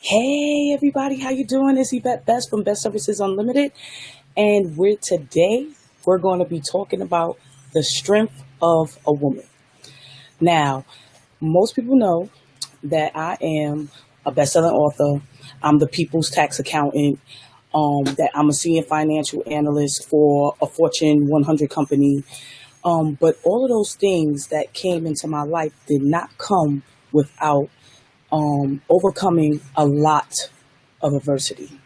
Hey everybody, how you doing? It's Yvette Best from Best Services Unlimited, and we're going to be talking about the strength of a woman. Now, most people know that I am a best-selling author. I'm the people's tax accountant. That I'm a senior financial analyst for a Fortune 100 company. But all of those things that came into my life did not come without overcoming a lot of adversity.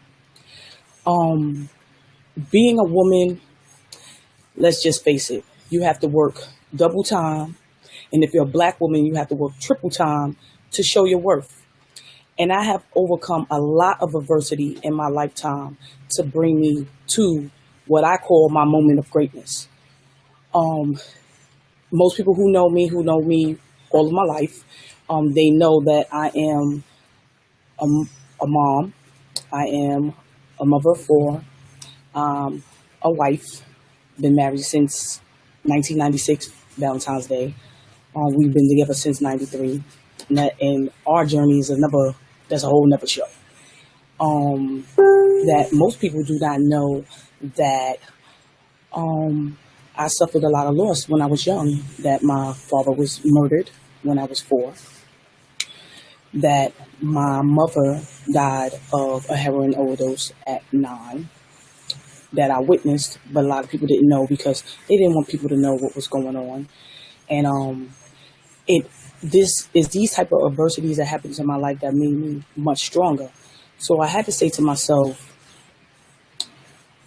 Um, Being a woman, let's just face it, you have to work double time. And if you're a black woman, you have to work triple time to show your worth. And I have overcome a lot of adversity in my lifetime to bring me to what I call my moment of greatness. Um, Most people who know me all of my life, they know that I am a mom. I am a mother of four, a wife, been married since 1996, Valentine's Day. We've been together since 93. And our journey is that's a whole nother show. That most people do not know that I suffered a lot of loss when I was young, that my father was murdered when I was 4, that my mother died of a heroin overdose at 9, that I witnessed, but a lot of people didn't know because they didn't want people to know what was going on. And this is these type of adversities that happened in my life that made me much stronger. So I had to say to myself,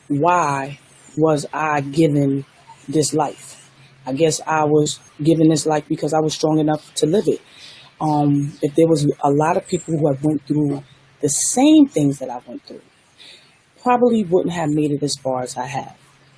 why was I given this life? I guess I was given this life because I was strong enough to live it. If there was a lot of people who have went through the same things that I went through, probably wouldn't have made it as far as I have.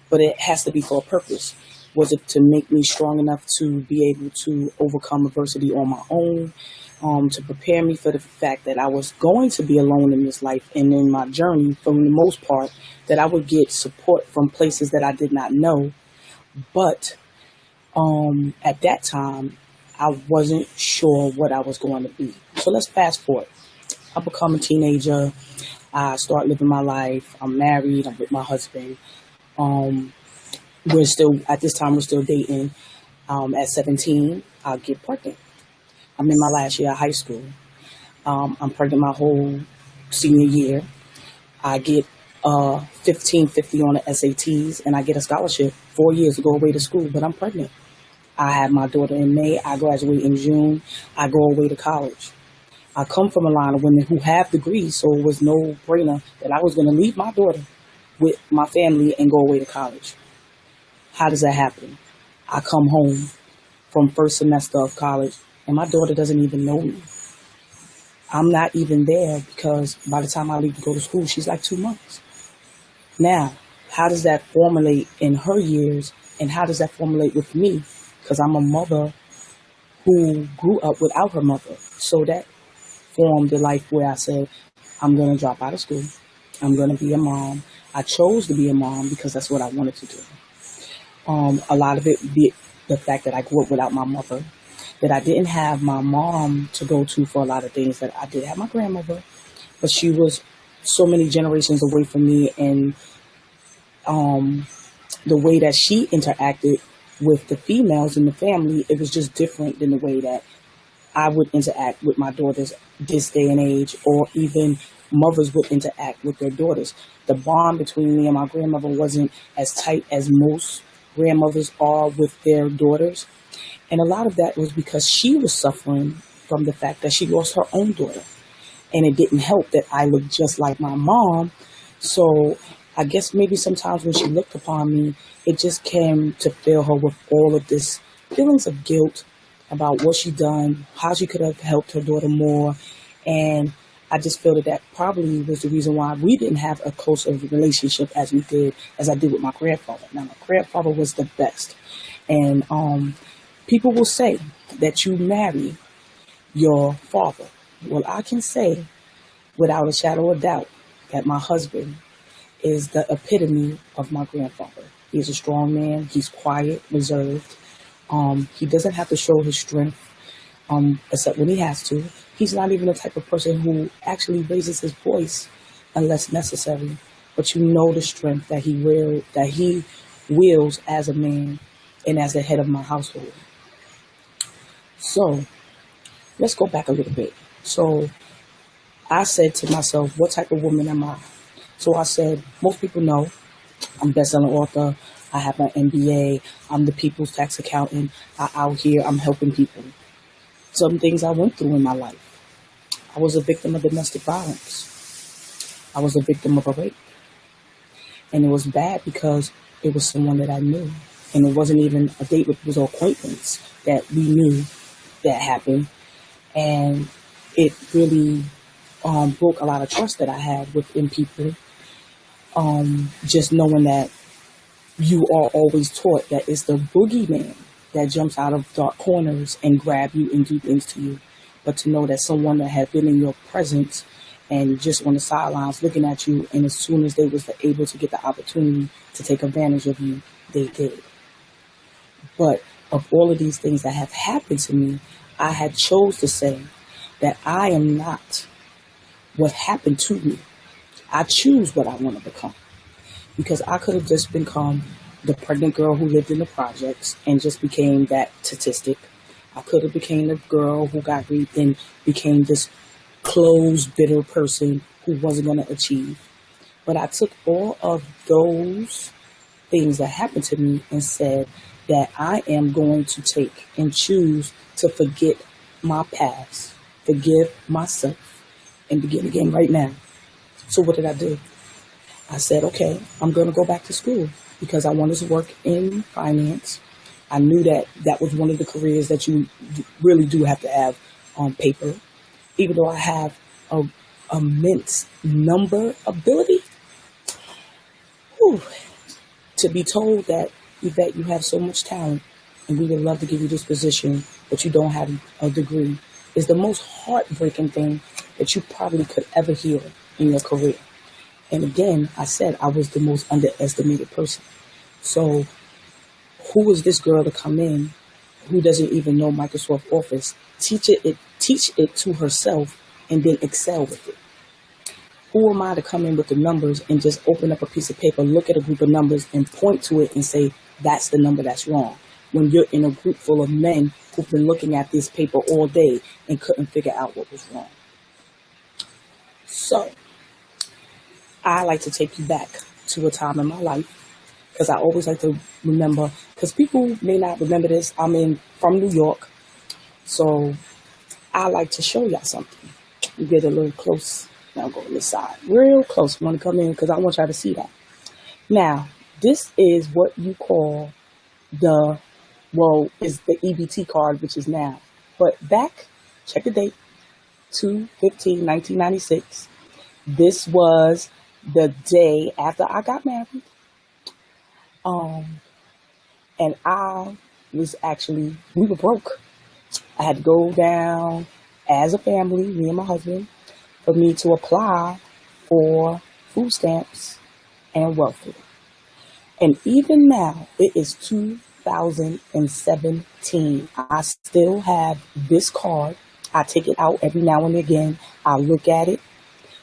But it has to be for a purpose. Was it to make me strong enough to be able to overcome adversity on my own, to prepare me for the fact that I was going to be alone in this life and in my journey, for the most part, that I would get support from places that I did not know. But at that time, I wasn't sure what I was going to be. So let's fast forward. I become a teenager. I start living my life. I'm married. I'm with my husband. At this time, we're still dating. At 17, I'll get pregnant. I'm in my last year of high school. I'm pregnant my whole senior year. I get 1550 on the SATs, and I get a scholarship 4 years to go away to school, but I'm pregnant. I had my daughter in May. I graduate in June. I go away to college. I come from a line of women who have degrees, so it was no brainer that I was going to leave my daughter with my family and go away to college. How does that happen? I come home from first semester of college, and my daughter doesn't even know me. I'm not even there because by the time I leave to go to school, she's like 2 months. Now, how does that formulate in her years, and how does that formulate with me? Because I'm a mother who grew up without her mother. So that formed the life where I said, I'm going to drop out of school. I'm going to be a mom. I chose to be a mom because that's what I wanted to do. A lot of it be the fact that I grew up without my mother, that I didn't have my mom to go to for a lot of things, that I did have my grandmother, but she was so many generations away from me, and the way that she interacted with the females in the family, it was just different than the way that I would interact with my daughters this day and age, or even mothers would interact with their daughters. The bond between me and my grandmother wasn't as tight as most grandmothers are with their daughters. And a lot of that was because she was suffering from the fact that she lost her own daughter. And it didn't help that I looked just like my mom. So I guess maybe sometimes when she looked upon me, it just came to fill her with all of this feelings of guilt about what she done, how she could have helped her daughter more. And I just feel that probably was the reason why we didn't have a closer relationship as I did with my grandfather. Now, my grandfather was the best. And people will say that you marry your father. Well, I can say without a shadow of doubt that my husband is the epitome of my grandfather. He's a strong man. He's quiet, reserved. He doesn't have to show his strength. except when he has to. He's not even the type of person who actually raises his voice unless necessary. But you know the strength that he wields as a man and as the head of my household. So let's go back a little bit. So I said to myself, what type of woman am I? So I said, most people know I'm a best-selling author. I have my MBA. I'm the people's tax accountant. Out here, I'm helping people. Some things I went through in my life. I was a victim of domestic violence. I was a victim of a rape. And it was bad because it was someone that I knew. And it wasn't even a date, it was an acquaintance that we knew that happened. And it really broke a lot of trust that I had within people. Just knowing that you are always taught that it's the boogeyman that jumps out of dark corners and grab you and do things to you. But to know that someone that had been in your presence and just on the sidelines looking at you, and as soon as they was able to get the opportunity to take advantage of you, they did. But of all of these things that have happened to me, I had chose to say that I am not what happened to me. I choose what I want to become. Because I could have just become the pregnant girl who lived in the projects and just became that statistic. I could have became the girl who got raped and became this closed, bitter person who wasn't going to achieve. But I took all of those things that happened to me and said that I am going to take and choose to forget my past, forgive myself, and begin again right now. So what did I do? I said, okay, I'm going to go back to school because I wanted to work in finance. I knew that that was one of the careers that you really do have to have on paper. Even though I have a immense number ability, to be told that, Yvette, you have so much talent and we would love to give you this position, but you don't have a degree, is the most heartbreaking thing that you probably could ever hear in your career. And again, I said I was the most underestimated person. So who is this girl to come in who doesn't even know Microsoft Office, teach it to herself, and then excel with it? Who am I to come in with the numbers and just open up a piece of paper, look at a group of numbers, and point to it and say, that's the number that's wrong, when you're in a group full of men who've been looking at this paper all day and couldn't figure out what was wrong? So I like to take you back to a time in my life, because I always like to remember, because people may not remember this. I'm from New York, so I like to show y'all something. You get a little close. Now go on this side, real close. I want to come in because I want y'all to see that. Now, this is what you call is the EBT card, which is now. But back, check the date, 2/15/1996. This was the day after I got married. And we were broke. I had to go down as a family, me and my husband, for me to apply for food stamps and welfare. And even now, it is 2017. I still have this card. I take it out every now and again. I look at it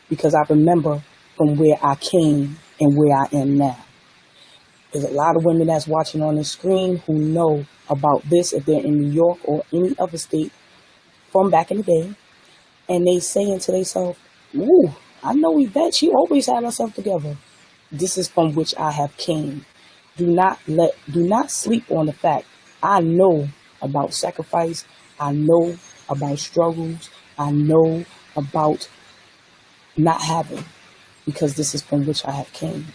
because I remember from where I came and where I am now. There's a lot of women that's watching on the screen who know about this if they're in New York or any other state from back in the day. And they saying to themselves, ooh, I know Yvette, she always had herself together. This is from which I have came. Do not sleep on the fact I know about sacrifice. I know about struggles. I know about not having, because this is from which I have came.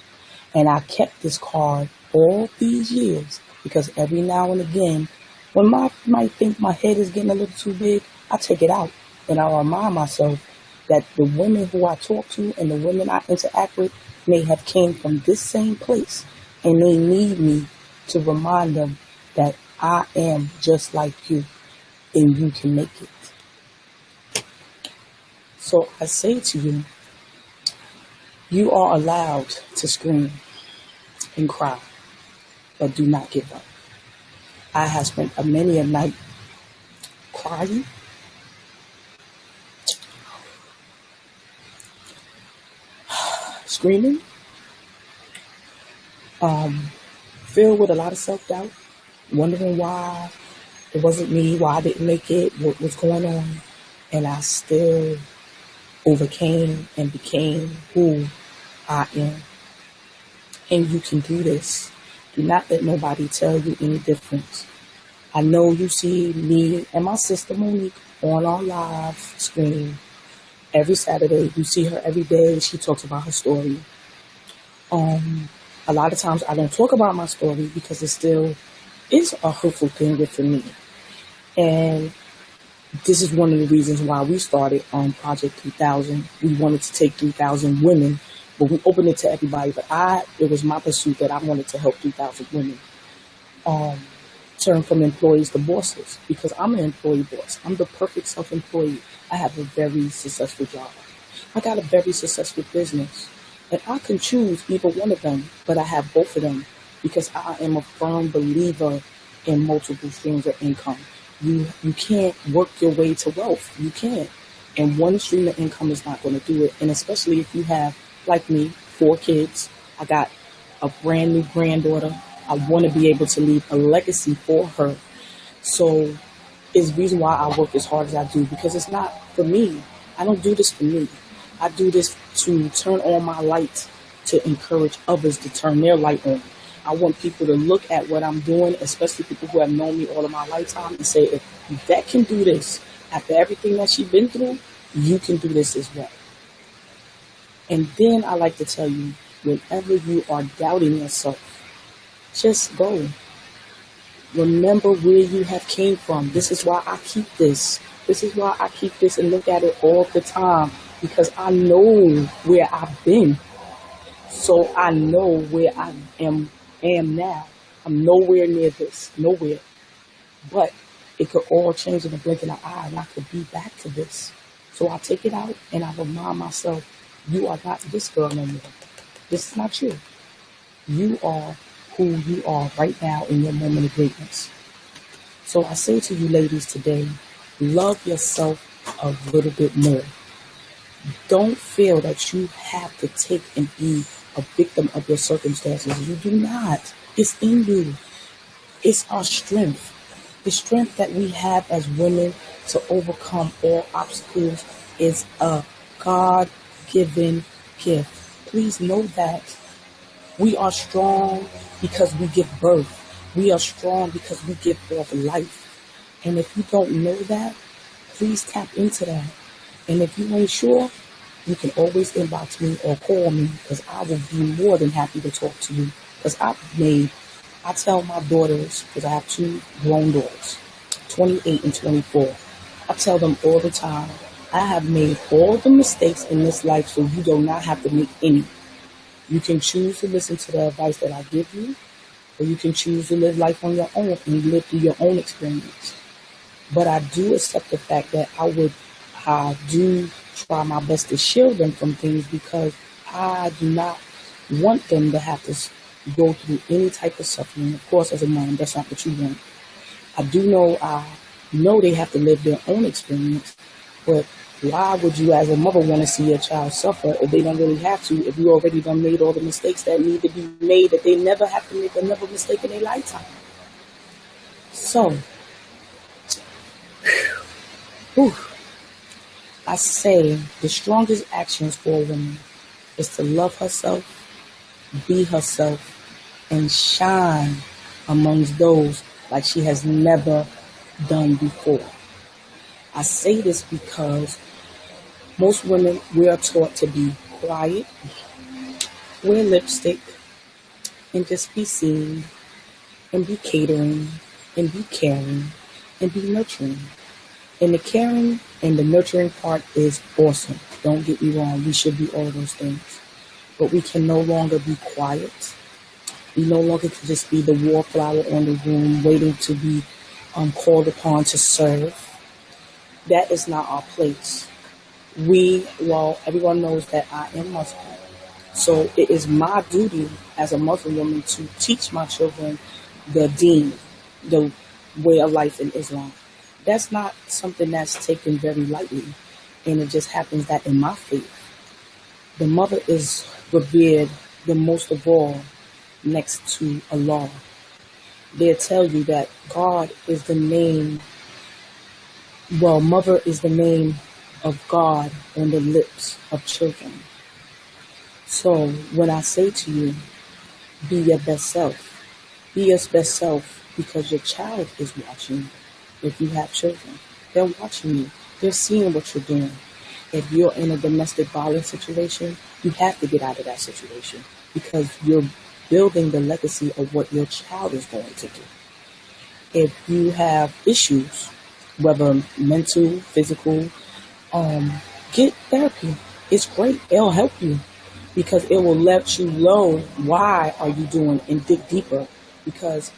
And I kept this card all these years because every now and again, when I might think my head is getting a little too big, I take it out and I remind myself that the women who I talk to and the women I interact with may have came from this same place, and they need me to remind them that I am just like you and you can make it. So I say to you, you are allowed to scream and cry, but do not give up. I have spent many a night crying screaming, um, filled with a lot of self-doubt, wondering why it wasn't me, why I didn't make it, what was going on. And I still overcame and became who I am. And you can do this. Do not let nobody tell you any difference. I know you see me and my sister Monique on our live screen every Saturday. You see her every day. She talks about her story. A lot of times I don't talk about my story because it still is a hurtful thing within me. And this is one of the reasons why we started on Project 3000. We wanted to take 3,000 women, but we opened it to everybody. But it was my pursuit that I wanted to help 3,000 women turn from employees to bosses, because I'm an employee boss. I'm the perfect self-employed. I have a very successful job. I got a very successful business. And I can choose either one of them, but I have both of them because I am a firm believer in multiple streams of income. You can't work your way to wealth. You can't. And one stream of income is not going to do it. And especially if you have, like me, 4 kids. I got a brand new granddaughter. I want to be able to leave a legacy for her. So it's the reason why I work as hard as I do, because it's not for me. I don't do this for me. I do this to turn on my light, to encourage others to turn their light on. I want people to look at what I'm doing, especially people who have known me all of my lifetime, and say, if Yvette can do this after everything that she's been through, you can do this as well. And then I like to tell you, whenever you are doubting yourself, just go. Remember where you have came from. This is why I keep this. This is why I keep this and look at it all the time, because I know where I've been. So I know where I am now. I'm nowhere near this. Nowhere. But it could all change in the blink of an eye, and I could be back to this. So I take it out and I remind myself, you are not this girl no more. This is not you. You are who you are right now in your moment of greatness. So I say to you ladies today, love yourself a little bit more. Don't feel that you have to take and be a victim of your circumstances. You do not. It's in you. It's our strength. The strength that we have as women to overcome all obstacles is a God-given gift. Please know that. We are strong because we give birth. We are strong because we give forth life. And if you don't know that, please tap into that. And if you ain't sure, you can always inbox me or call me, because I will be more than happy to talk to you. Because I tell my daughters, because I have 2 grown daughters, 28 and 24. I tell them all the time, I have made all the mistakes in this life, so you do not have to make any. You can choose to listen to the advice that I give you, or you can choose to live life on your own and live through your own experience. But I do accept the fact that I do try my best to shield them from things, because I do not want them to have to go through any type of suffering. Of course, as a mom, that's not what you want. I know they have to live their own experience, but why would you as a mother want to see your child suffer if they don't really have to, if you already done made all the mistakes that need to be made, that they never have to make another mistake in their lifetime? So, I say the strongest actions for a woman is to love herself, be herself, and shine amongst those like she has never done before. I say this because most women, we are taught to be quiet, wear lipstick, and just be seen, and be catering, and be caring, and be nurturing. And the caring and the nurturing part is awesome. Don't get me wrong, we should be all those things. But we can no longer be quiet. We no longer can just be the wallflower on the room waiting to be called upon to serve. That is not our place. Everyone knows that I am Muslim. So it is my duty as a Muslim woman to teach my children the deen, the way of life in Islam. That's not something that's taken very lightly. And it just happens that in my faith, the mother is revered the most of all next to Allah. They'll tell you that God is the name, well, mother is the name of God on the lips of children. So when I say to you, be your best self, be your best self because your child is watching you. If you have children, they're watching you. They're seeing what you're doing. If you're in a domestic violence situation, you have to get out of that situation because you're building the legacy of what your child is going to do. If you have issues, whether mental, physical, get therapy. It's great. It'll help you because it will let you know why are you doing and dig deeper, because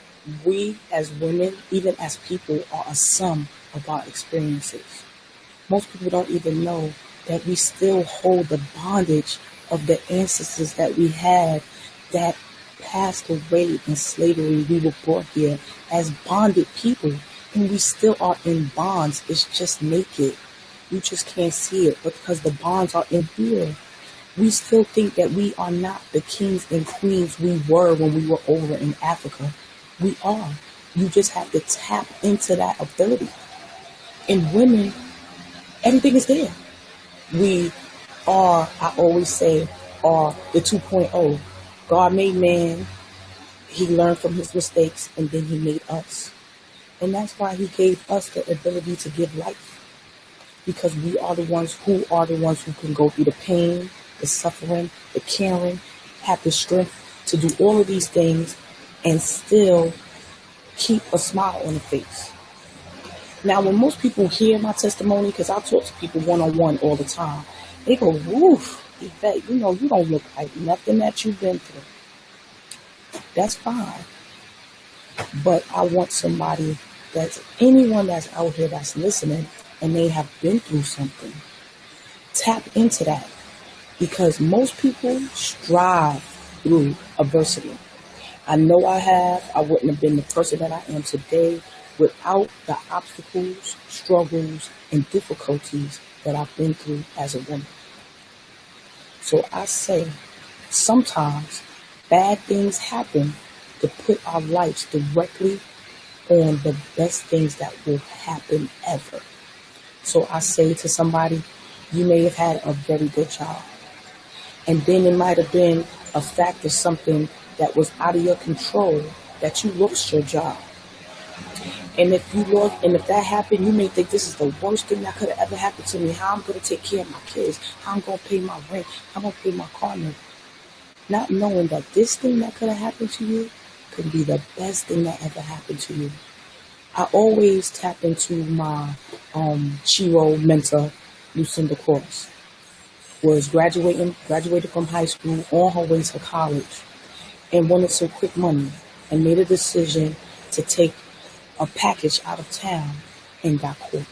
we as women, even as people, are a sum of our experiences. Most people don't even know that we still hold the bondage of the ancestors that we had that passed away in slavery. We were brought here as bonded people, and we still are in bonds. It's just naked. You just can't see it, but because the bonds are in here, we still think that we are not the kings and queens we were when we were over in Africa. We are. You just have to tap into that ability. In women, everything is there. We are, I always say, are the 2.0. God made man, he learned from his mistakes, and then he made us. And that's why he gave us the ability to give life. Because we are the ones who can go through the pain, the suffering, the caring, have the strength to do all of these things and still keep a smile on the face. Now, when most people hear my testimony, because I talk to people one-on-one all the time, they go, woof, Yvette, you don't look like nothing that you've been through. That's fine. But I want somebody anyone that's out here that's listening and they have been through something, tap into that. Because most people strive through adversity. I know I have. I wouldn't have been the person that I am today without the obstacles, struggles, and difficulties that I've been through as a woman. So I say, sometimes bad things happen to put our lives directly on the best things that will happen ever. So I say to somebody, you may have had a very good job. And then it might have been a fact of something that was out of your control, that you lost your job. And if that happened, you may think this is the worst thing that could have ever happened to me. How I'm going to take care of my kids, how I'm going to pay my rent, how I'm going to pay my car note. Not knowing that this thing that could have happened to you could be the best thing that ever happened to you. I always tap into my Chiro mentor, Lucinda Cross. Was graduated from high school, on her way to college, and wanted some quick money, and made a decision to take a package out of town and got caught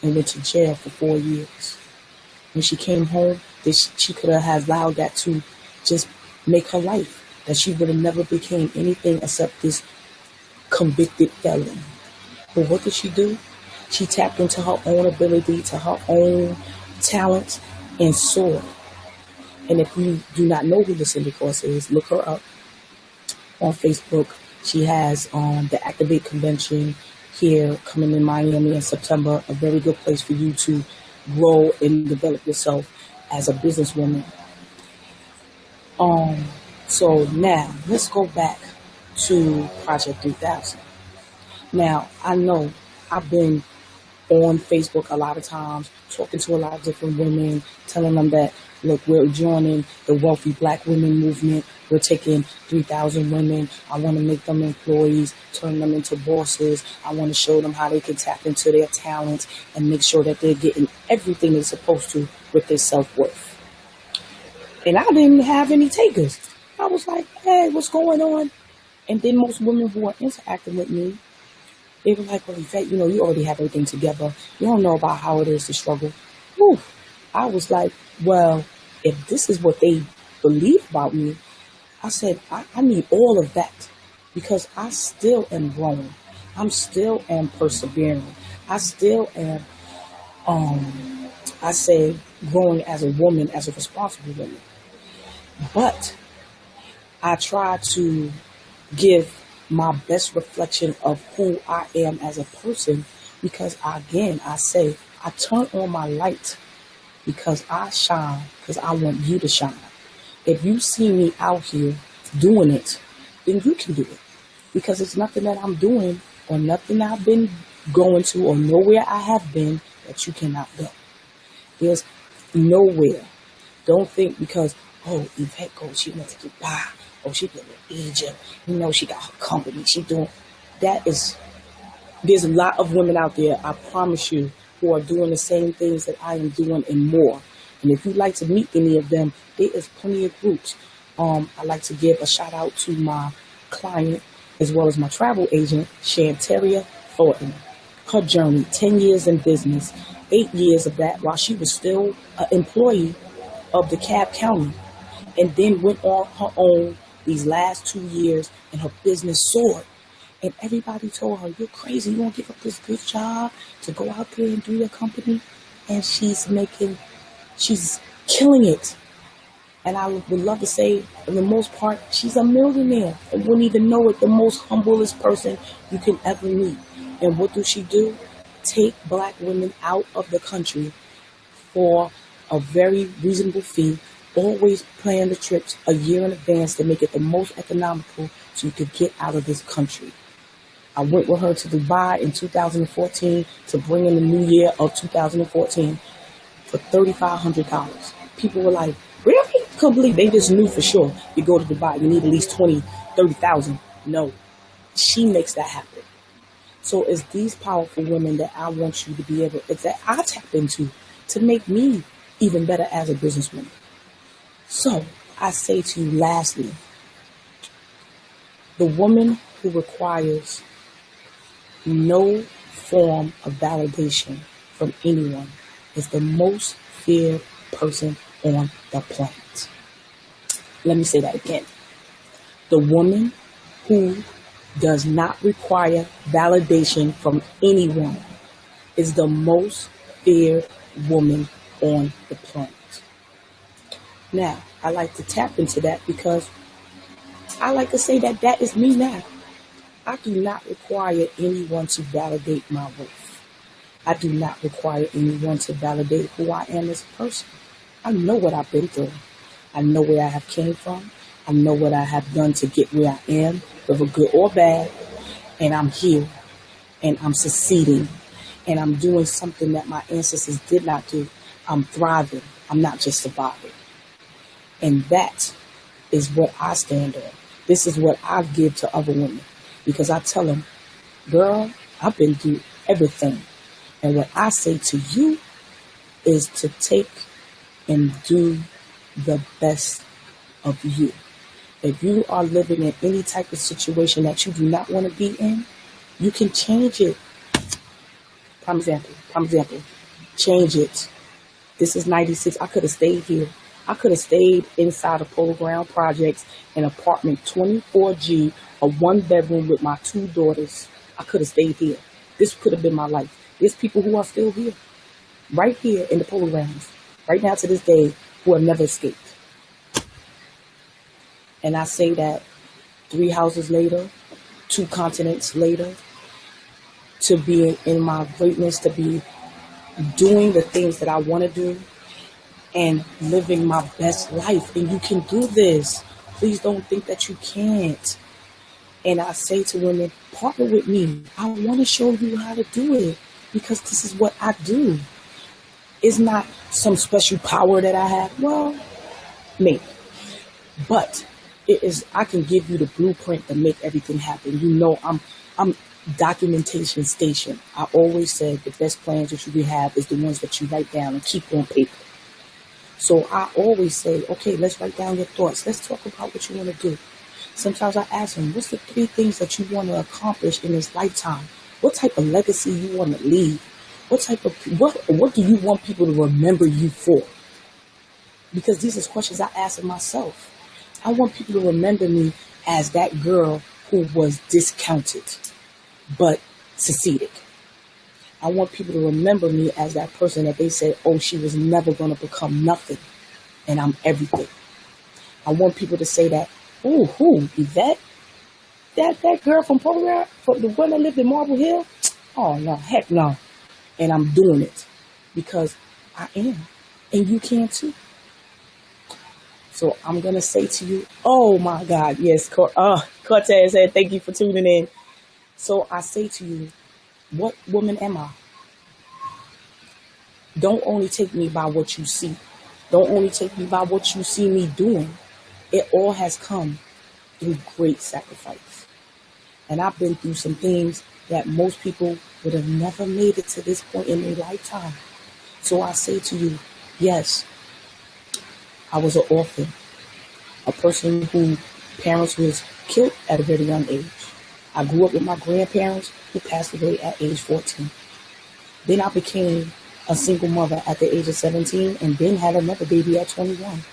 and went to jail for 4 years. When she came home, she could have allowed that to just make her life, that she would have never became anything except this convicted felon. But what did she do? She tapped into her own ability, to her own talents, and soared. And if you do not know who Lucinda Cross is, look her up on Facebook. She has the Activate Convention here coming in Miami in September, a very good place for you to grow and develop yourself as a businesswoman. So now let's go back to Project 3000. Now, I know I've been on Facebook a lot of times, talking to a lot of different women, telling them that, look, we're joining the Wealthy Black Women movement. We're taking 3,000 women. I want to make them employees, turn them into bosses. I want to show them how they can tap into their talents and make sure that they're getting everything they're supposed to with their self-worth. And I didn't have any takers. I was like, hey, what's going on? And then most women who are interacting with me, they were like, well, Yvette, you already have everything together. You don't know about how it is to struggle. Whew. I was like, well, if this is what they believe about me, I said, I need all of that because I still am growing. I'm still am persevering. I still am, growing as a woman, as a responsible woman. But I try to give my best reflection of who I am as a person because, again, I say I turn on my light because I shine because I want you to shine. If you see me out here doing it, then you can do it because it's nothing that I'm doing or nothing I've been going to or nowhere I have been that you cannot go. There's nowhere. Don't think because, oh, Yvette goes, she went to Dubai. Oh, she been in Egypt. She got her company. She doing, there's a lot of women out there, I promise you, who are doing the same things that I am doing and more. And if you'd like to meet any of them, there is plenty of groups. I'd like to give a shout out to my client as well as my travel agent, Shantaria Thornton. Her journey, 10 years in business, 8 years of that while she was still an employee of DeKalb County, and then went on her own these last 2 years and her business soared. And everybody told her, you're crazy, you won't give up this good job to go out there and do your company. And she's killing it. And I would love to say, for the most part, she's a millionaire and wouldn't even know it, the most humblest person you can ever meet. And what does she do? Take black women out of the country for a very reasonable fee, always plan the trips a year in advance to make it the most economical so you could get out of this country. I went with her to Dubai in 2014 to bring in the new year of 2014 for $3,500. People were like, really? Couldn't believe they just knew for sure. You go to Dubai, you need at least 20, 30,000. No, she makes that happen. So it's these powerful women that I want you to be able, that I tap into to make me even better as a businesswoman. So I say to you lastly, the woman who requires no form of validation from anyone is the most feared person on the planet. Let me say that again. The woman who does not require validation from anyone is the most feared woman on the planet. Now, I like to tap into that because I like to say that that is me now. I do not require anyone to validate my worth. I do not require anyone to validate who I am as a person. I know what I've been through. I know where I have came from. I know what I have done to get where I am, whether good or bad. And I'm here. And I'm succeeding. And I'm doing something that my ancestors did not do. I'm thriving. I'm not just surviving. And that is what I stand on. This is what I give to other women. Because I tell them, girl, I've been through everything. And what I say to you is to take and do the best of you. If you are living in any type of situation that you do not want to be in, you can change it. Prime example, change it. This is 96. I could have stayed here. I could have stayed inside of Polo Ground Projects in apartment 24G, a 1-bedroom with my 2 daughters. I could have stayed here. This could have been my life. There's people who are still here, right here in the Polo Grounds, right now to this day, who have never escaped. And I say that 3 houses later, 2 continents later, to be in my greatness, to be doing the things that I want to do and living my best life. And you can do this. Please don't think that you can't. And I say to women, partner with me. I want to show you how to do it because this is what I do. It's not some special power that I have. Well, maybe. But it is, I can give you the blueprint to make everything happen. You know, I'm documentation station. I always said the best plans that you can have is the ones that you write down and keep on paper. So I always say, okay, let's write down your thoughts. Let's talk about what you want to do. Sometimes I ask them, what's the 3 things that you want to accomplish in this lifetime? What type of legacy you want to leave? What do you want people to remember you for? Because these are questions I ask myself. I want people to remember me as that girl who was discounted, but succeeded. I want people to remember me as that person that they said, oh, she was never going to become nothing, and I'm everything. I want people to say that, oh, who, Yvette? That girl from Polar, from the one that lived in Marble Hill? Oh, no, heck no. And I'm doing it because I am. And you can too. So I'm going to say to you, oh my God, yes, Cortez said, thank you for tuning in. So I say to you, what woman am I? Don't only take me by what you see. Don't only take me by what you see me doing. It all has come through great sacrifice. And I've been through some things that most people would have never made it to this point in their lifetime. So I say to you, yes, I was an orphan, a person whose parents was killed at a very young age. I grew up with my grandparents who passed away at age 14. Then I became a single mother at the age of 17 and then had another baby at 21.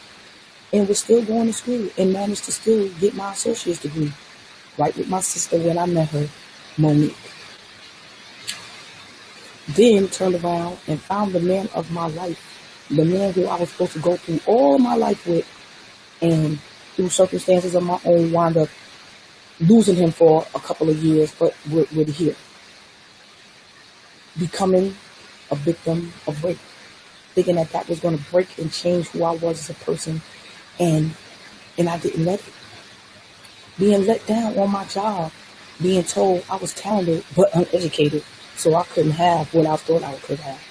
And was still going to school and managed to still get my associate's degree right with my sister when I met her, Monique. Then turned around and found the man of my life, the man who I was supposed to go through all my life with, and through circumstances of my own wound up losing him for a couple of years, but we're here. Becoming a victim of rape, thinking that that was going to break and change who I was as a person, and I didn't let it. Being let down on my job, being told I was talented but uneducated, so I couldn't have what I thought I could have.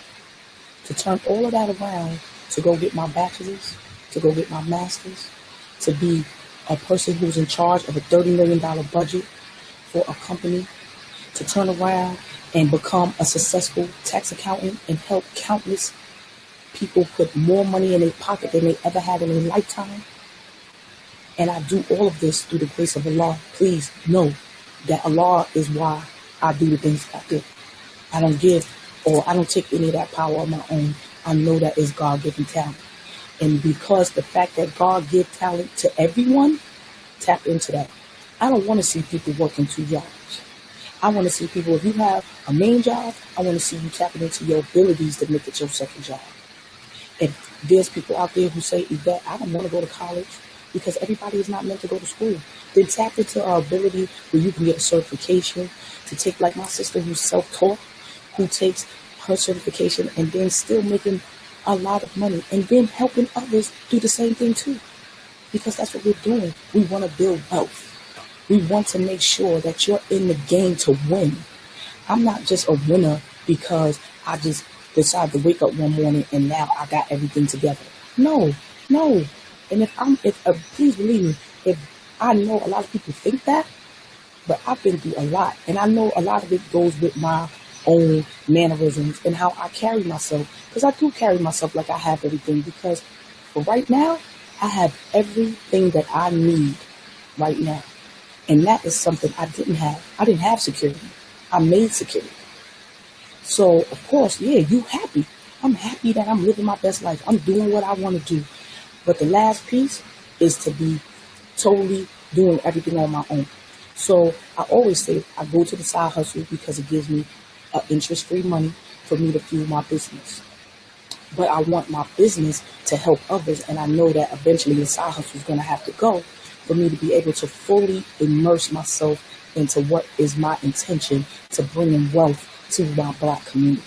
To turn all of that around, to go get my bachelor's, to go get my master's, to be a person who's in charge of a $30 million budget for a company, to turn around and become a successful tax accountant and help countless people put more money in their pocket than they ever had in their lifetime. And I do all of this through the grace of Allah. Please know that Allah is why I do the things I do. I don't give or I don't take any of that power on my own. I know that is God-given talent. And because the fact that God gives talent to everyone, tap into that. I don't want to see people working 2 jobs. I want to see people, if you have a main job, I want to see you tapping into your abilities to make it your second job. If there's people out there who say, Yvette, I don't want to go to college because everybody is not meant to go to school, then tap into our ability where you can get a certification to take, like my sister who's self-taught, who takes her certification and then still making a lot of money and then helping others do the same thing too. Because that's what we're doing. We want to build wealth. We want to make sure that you're in the game to win. I'm not just a winner because I just decided to wake up one morning and now I got everything together. No. And please believe me, if I know a lot of people think that, but I've been through a lot. And I know a lot of it goes with my own mannerisms and how I carry myself. Because I do carry myself like I have everything. Because for right now, I have everything that I need right now. And that is something I didn't have. I didn't have security. I made security. So, of course, yeah, you happy. I'm happy that I'm living my best life. I'm doing what I want to do. But the last piece is to be totally doing everything on my own. So I always say I go to the side hustle because it gives me interest-free money for me to fuel my business. But I want my business to help others, and I know that eventually the side hustle is going to have to go for me to be able to fully immerse myself into what is my intention to bring in wealth to my Black community.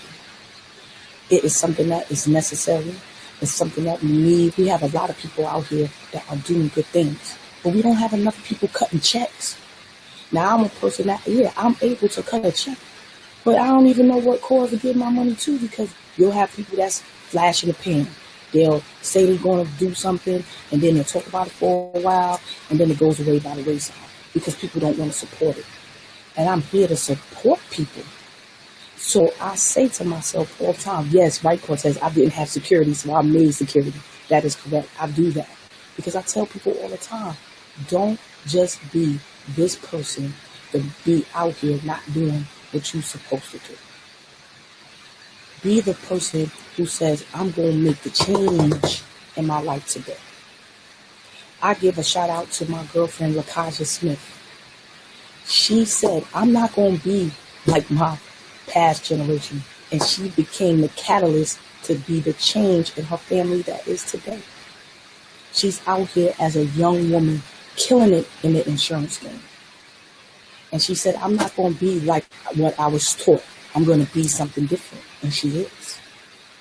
It is something that is necessary. It's something that we need. We have a lot of people out here that are doing good things, but we don't have enough people cutting checks. Now, I'm a person that, I'm able to cut a check, but I don't even know what cause to give my money to, because you'll have people that's flash in the pan. They'll say they're going to do something, and then they'll talk about it for a while, and then it goes away by the wayside because people don't want to support it. And I'm here to support people. So I say to myself all the time, yes, right, Cortez, I didn't have security, so I made security. That is correct. I do that. Because I tell people all the time, don't just be this person to be out here not doing what you're supposed to do. Be the person who says, I'm going to make the change in my life today. I give a shout out to my girlfriend, LaKaja Smith. She said, I'm not going to be like my past generation. And she became the catalyst to be the change in her family that is today. She's out here as a young woman killing it in the insurance game. And she said, I'm not going to be like what I was taught. I'm going to be something different. And she is.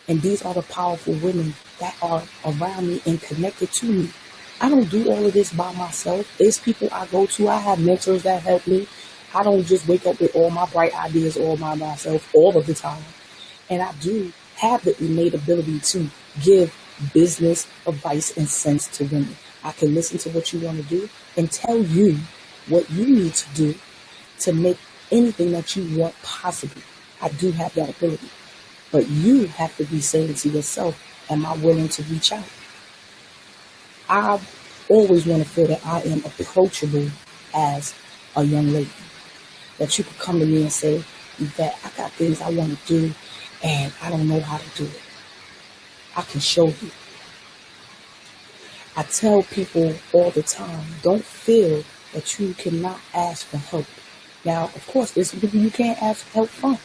And these are the powerful women that are around me and connected to me. I don't do all of this by myself. There's people I go to. I have mentors that help me. I don't just wake up with all my bright ideas all by myself all of the time. And I do have the innate ability to give business advice and sense to women. I can listen to what you want to do and tell you what you need to do to make anything that you want possible. I do have that ability. But you have to be saying to yourself, am I willing to reach out? I always want to feel that I am approachable as a young lady. That you could come to me and say, Yvette, I got things I want to do and I don't know how to do it. I can show you. I tell people all the time, don't feel that you cannot ask for help. Now, of course, there's some people you can't ask for help from.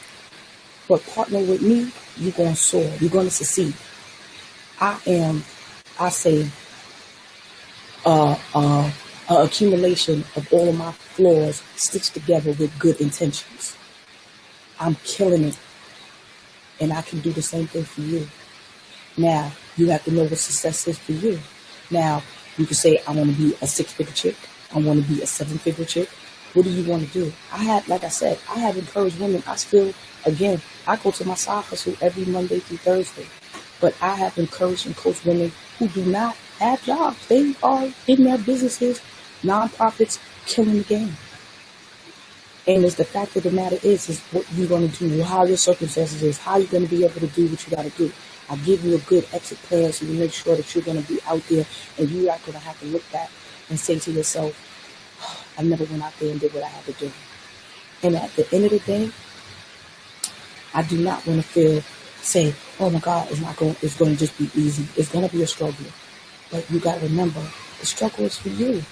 But partner with me, you're going to soar. You're going to succeed. I say, accumulation of all of my flaws stitched together with good intentions. I'm killing it. And I can do the same thing for you. Now, you have to know what success is for you. Now, you can say, I want to be a 6-figure chick. I want to be a 7-figure chick. What do you want to do? Like I said, I have encouraged women. I go to my side hustle every Monday through Thursday. But I have encouraged and coached women who do not have jobs. They are in their businesses, nonprofits, killing the game. And it's the fact of the matter is what you're going to do, how your circumstances is, how you're going to be able to do what you got to do. I give you a good exit plan so you make sure that you're going to be out there and you're not going to have to look back and say to yourself, oh, I never went out there and did what I had to do. And at the end of the day, I do not want to say, oh my God, it's going to just be easy. It's going to be a struggle. But you got to remember, the struggle is for you.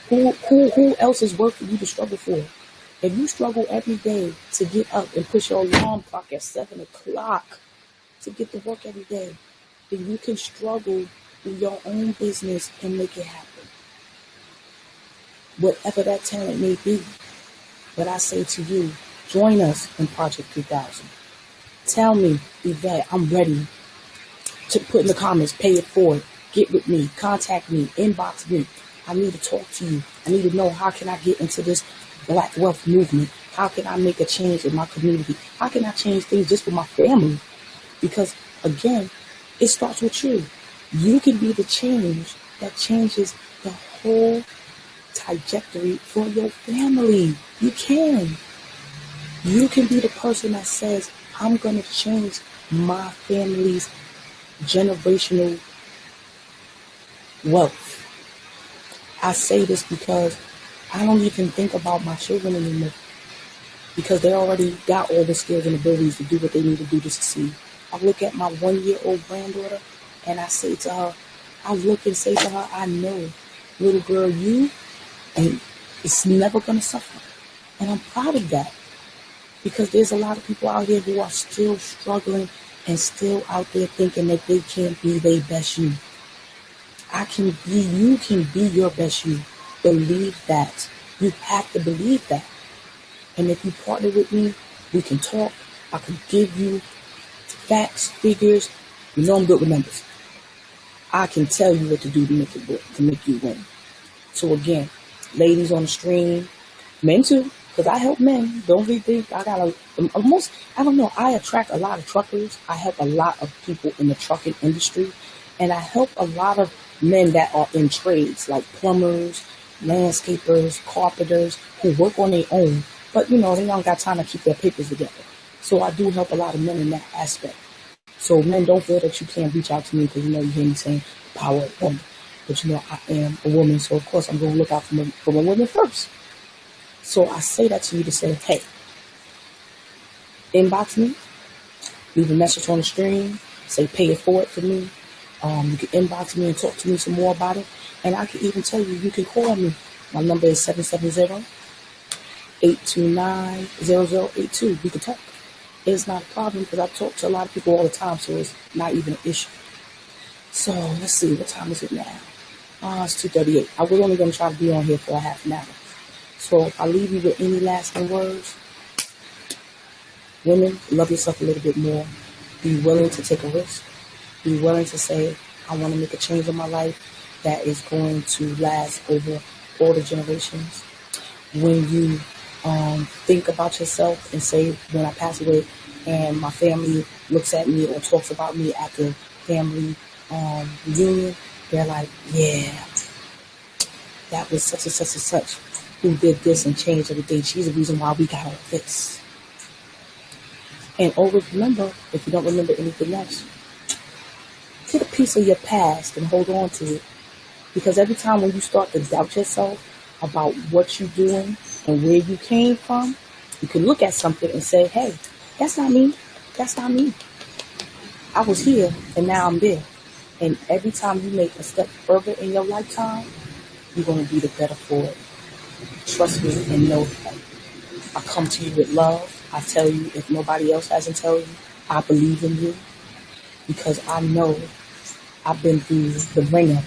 Who else is worth for you to struggle for? If you struggle every day to get up and push your alarm clock at 7 o'clock to get to work every day, then you can struggle in your own business and make it happen. Whatever that talent may be. But I say to you, join us in Project 3000. Tell me, Yvette, I'm ready to put in the comments, pay it forward, get with me, contact me, inbox me. I need to talk to you. I need to know how can I get into this Black wealth movement? How can I make a change in my community? How can I change things just for my family? Because again, it starts with you. You can be the change that changes the whole trajectory for your family. You can. You can be the person that says, I'm going to change my family's generational wealth. I say this because I don't even think about my children anymore because they already got all the skills and abilities to do what they need to do to succeed. I look at my 1-year-old granddaughter and I say to her, I know, little girl, you and it's never going to suffer. And I'm proud of that because there's a lot of people out here who are still struggling and still out there thinking that they can't be their best you. You can be your best you. Believe that. You have to believe that. And if you partner with me, we can talk. I can give you facts, figures. You know I'm good with numbers. I can tell you what to do to make it work, to make you win. So again, ladies on the stream, men too, because I help men. Don't really think I attract a lot of truckers. I help a lot of people in the trucking industry. And I help a lot of men that are in trades like plumbers, landscapers, carpenters who work on their own, but they don't got time to keep their papers together. So I do help a lot of men in that aspect. So men, don't feel that you can't reach out to me because you hear me saying power of woman. But I am a woman, so of course I'm going to look out for a woman first. So I say that to you to say, hey, inbox me, leave a message on the stream, say pay it forward for me. You can inbox me and talk to me some more about it. And I can even tell you can call me. My number is 770-829-0082. We can talk. It's not a problem because I talk to a lot of people all the time, so it's not even an issue. So let's see, what time is it now? It's 2:38. I was only going to try to be on here for a half an hour. So if I leave you with any lasting words, women, love yourself a little bit more. Be willing to take a risk. Be willing to say, I want to make a change in my life that is going to last over all the generations. When you think about yourself and say, when I pass away and my family looks at me or talks about me at the family reunion, they're like, yeah, that was such and such and such who did this and changed everything. She's the reason why we got all this. And always remember, if you don't remember anything else, get a piece of your past and hold on to it. Because every time when you start to doubt yourself about what you're doing and where you came from, you can look at something and say, hey, that's not me. That's not me. I was here and now I'm there. And every time you make a step further in your lifetime, you're going to be the better for it. Trust me and know that. I come to you with love. I tell you, if nobody else hasn't told you, I believe in you. Because I know I've been through the ringer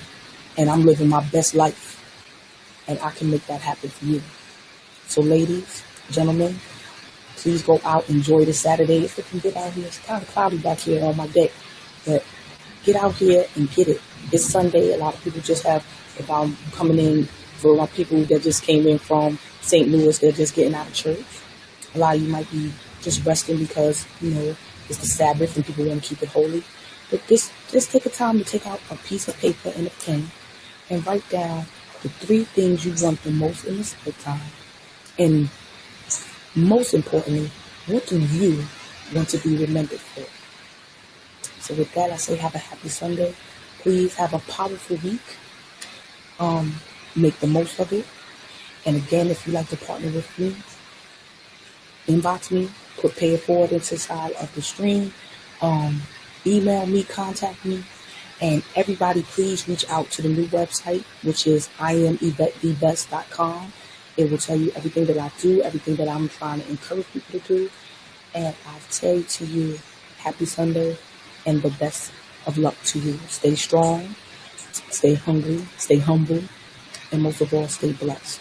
and I'm living my best life. And I can make that happen for you. So ladies, gentlemen, please go out, enjoy this Saturday. If you can get out here, it's kind of cloudy back here on my deck. But get out here and get it. It's Sunday. A lot of people just have, if I'm coming in, for my people that just came in from St. Louis, they're just getting out of church. A lot of you might be just resting because, it's the Sabbath and people want to keep it holy. But just take a time to take out a piece of paper and a pen and write down the 3 things you want the most in this lifetime. And most importantly, what do you want to be remembered for? So with that, I say have a happy Sunday. Please have a powerful week. Make the most of it. And again, if you'd like to partner with me, inbox me, put pay it forward into the side of the stream. Email me, contact me. And everybody, please reach out to the new website, which is IamYvetteTheBest.com. It will tell you everything that I do, everything that I'm trying to encourage people to do. And I say to you, happy Sunday and the best of luck to you. Stay strong, stay hungry, stay humble, and most of all, stay blessed.